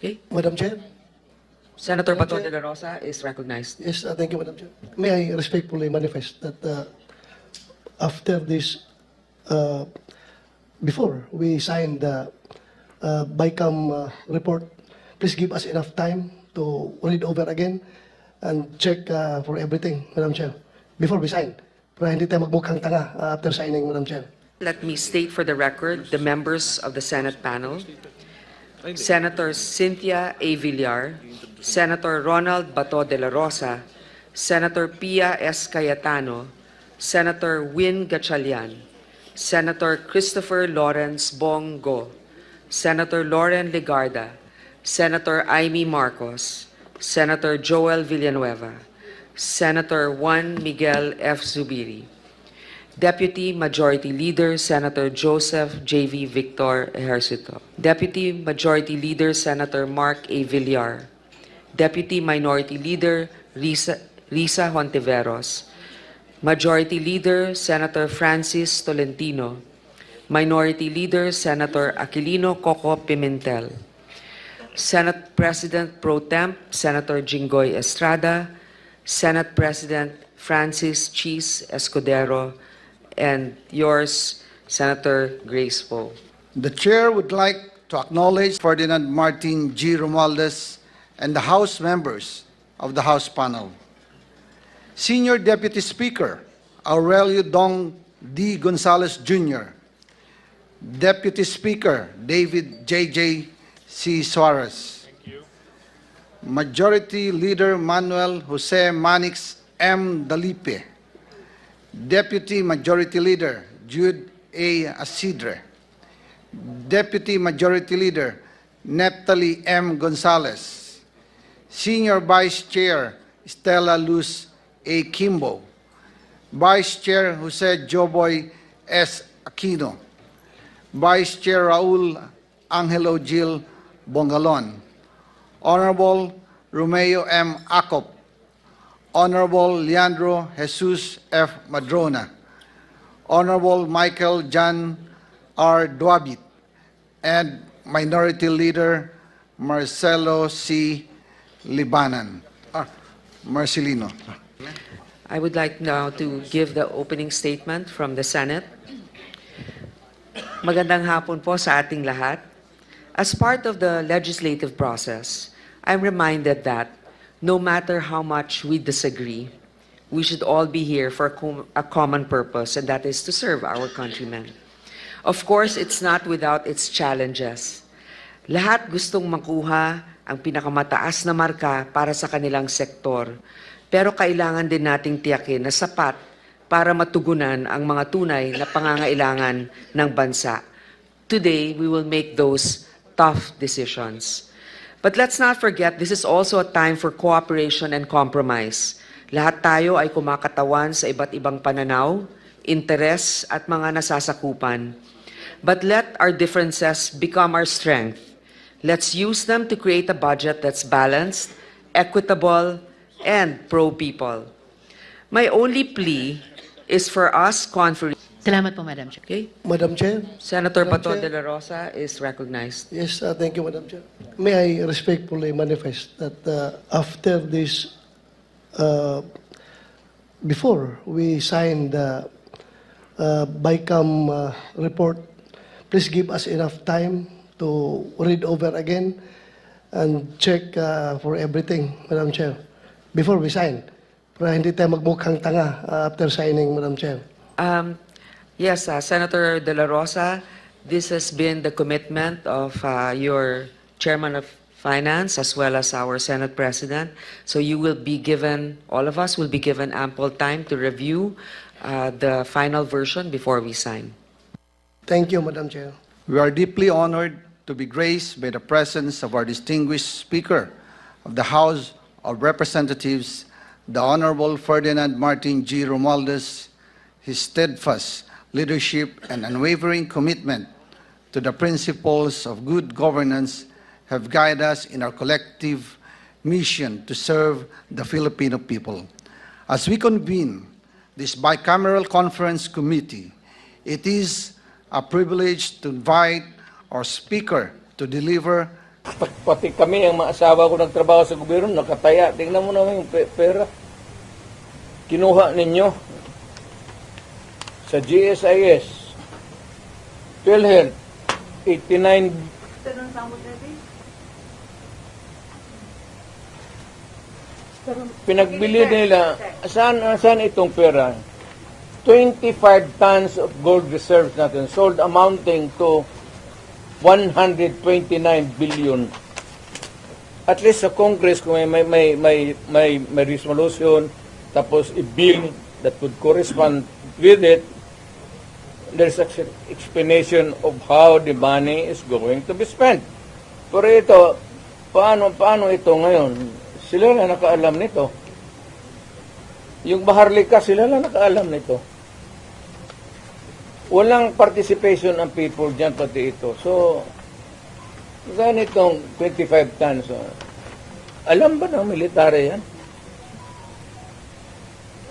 Okay. Madam Chair? Senator Madam Bato Chair. de la Rosa is recognized. Yes, thank you, Madam Chair. May I respectfully manifest that after this, before we sign the BICAM report, please give us enough time to read over again and check for everything, Madam Chair, before we sign. Para hindi tayo magmukhang tanga after signing, Madam Chair. Let me state for the record the members of the Senate panel. Senators Cynthia A. Villar, Senator Ronald Bato de la Rosa, Senator Pia S. Cayetano, Senator Win Gatchalian, Senator Christopher Lawrence Bongo, Senator Lauren Legarda, Senator Amy Marcos, Senator Joel Villanueva, Senator Juan Miguel F. Zubiri, Deputy Majority Leader Senator Joseph J.V. Victor Ejercito, Deputy Majority Leader Senator Mark A. Villar, Deputy Minority Leader Risa Hontiveros, Majority Leader Senator Francis Tolentino, Minority Leader Senator Aquilino Coco Pimentel, Senate President Pro Temp Senator Jinggoy Estrada, Senate President Francis Cheese Escudero, and yours, Senator Grace Poe. The Chair would like to acknowledge Ferdinand Martin G. Romualdez and the House members of the House panel. Senior Deputy Speaker Aurelio Dong D. Gonzalez Jr., Deputy Speaker David J.J. C. Suarez, Majority Leader Manuel Jose Manix M. Dalipe, Deputy Majority Leader Jude A. Asidre, Deputy Majority Leader Neptali M. Gonzalez, Senior Vice Chair Stella Luz A. Kimbo, Vice Chair Jose Joboy S. Aquino, Vice Chair Raul Angelo Gil Bongalon, Honorable Romeo M. Acop, Honorable Leandro Jesus F. Madrona, Honorable Michael John R. Duabit, and Minority Leader Marcelo C. Libanan. Marcelino. I would like now to give the opening statement from the Senate. Magandang hapon po sa ating lahat. As part of the legislative process, I'm reminded that no matter how much we disagree, we should all be here for a common purpose, and that is to serve our countrymen. Of course, it's not without its challenges. Lahat gustong makuha ang pinakamataas na marka para sa kanilang sektor, pero kailangan din nating tiyakin na sapat para matugunan ang mga tunay na pangangailangan ng bansa. Today, we will make those tough decisions. But let's not forget, this is also a time for cooperation and compromise. Lahat tayo ay kumakatawan sa iba't ibang pananaw, interes at mga nasasakupan. But let our differences become our strength. Let's use them to create a budget that's balanced, equitable, and pro-people. My only plea is for us conferees. Salamat po, Madam Chair. Okay? Madam Chair? Senator Madam Bato Chair. de la Rosa is recognized. Yes, thank you, Madam Chair. May I respectfully manifest that after this, before we sign the BICAM report, please give us enough time to read over again and check for everything, Madam Chair, before we sign. Para hindi tayo magmukhang tanga after signing, Madam Chair. Yes, Senator De La Rosa, this has been the commitment of your Chairman of Finance as well as our Senate President. So you will be given, all of us will be given ample time to review the final version before we sign. Thank you, Madam Chair. We are deeply honored to be graced by the presence of our distinguished Speaker of the House of Representatives, the Honorable Ferdinand Martin G. Romualdez. His steadfast leadership and unwavering commitment to the principles of good governance have guided us in our collective mission to serve the Filipino people. As we convene this bicameral conference committee, it is a privilege to invite our Speaker to deliver Pati kami, ang mga asawa ko nagtrabaho sa gobyerno, nakataya. Tingnan mo naman yung pera. Kinuha ninyo sa GSIS, PhilHealth, 89. Pinagbili nila, saan itong pera? 25 tons of gold reserves natin, sold amounting to 129 billion. At least sa Congress, kung may resolution, tapos i-bill that would correspond with it, there's an explanation of how the money is going to be spent. Pero ito, paano ito ngayon? Sila na nakaalam nito. Yung Maharlika, sila lang nakaalam nito. Walang participation ang people dyan, pati ito. So, ganitong 25 tons. Alam ba ng military yan?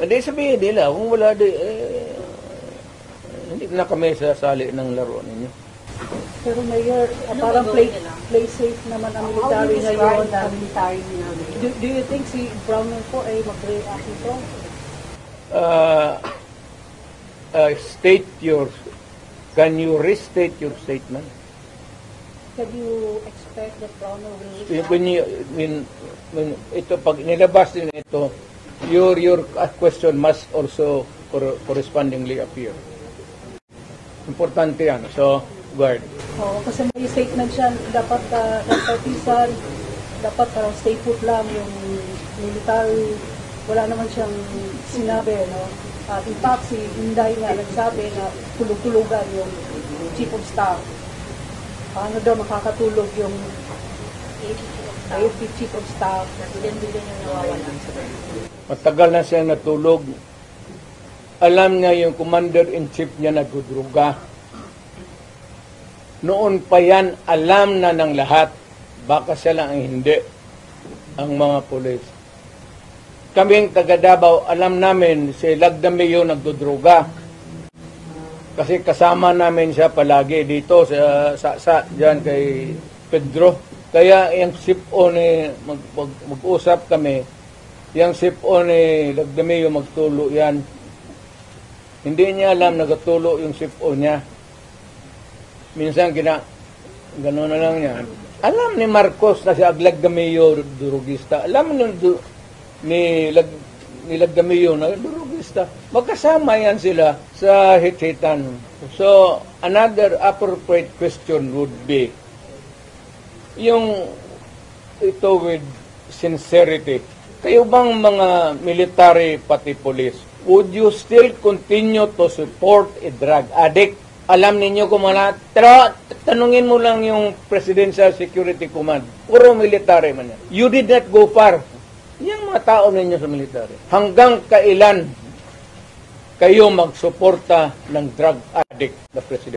Hindi sabihin nila, kung wala hindi na kami sasali ng laro ninyo. Pero Mayor, parang play safe naman ang military ngayon. Do you think si Brownell po ay mag-react ito? Can you restate your statement? Can you expect that Brownell will react? When ito, pag nilabas din ito, your question must also correspondingly appear. Importante yan. So, guard. Oo, kasi may statement siya, dapat nagpartisan, dapat parang stay put lang yung military. Wala naman siyang sinabi, no? At in fact, si Inday nga nagsabi na tulog-tulugan yung Chief of Staff. Paano daw makakatulog yung AFP Chief of Staff? Billion yung nawawala. Matagal na siya natulog. Alam niya yung commander-in-chief niya nagdudruga. Noon pa yan, alam na ng lahat. Baka siya lang ang hindi. Ang mga pulis. Kaming taga Davao, alam namin si Lagdameo nagdudruga. Kasi kasama namin siya palagi dito sa diyan kay Pedro. Kaya yung SIPO ni mag-usap kami, yung SIPO ni Lagdameo magtulo yan. Hindi niya alam nagatulo yung SIPO niya. Minsan gano'n na lang yan. Alam ni Marcos na si Lagdameo durugista. Alam ni Lagdameo na durugista. Magkasama yan sila sa hit-hitan. So, another appropriate question would be, yung ito with sincerity. Kayo bang mga military pati police, would you still continue to support a drug addict? Alam ninyo kung mga, tanungin mo lang yung Presidential Security Command. Puro military man yan. You did not go far. Yung mga tao ninyo sa military. Hanggang kailan kayo magsuporta ng drug addict na President?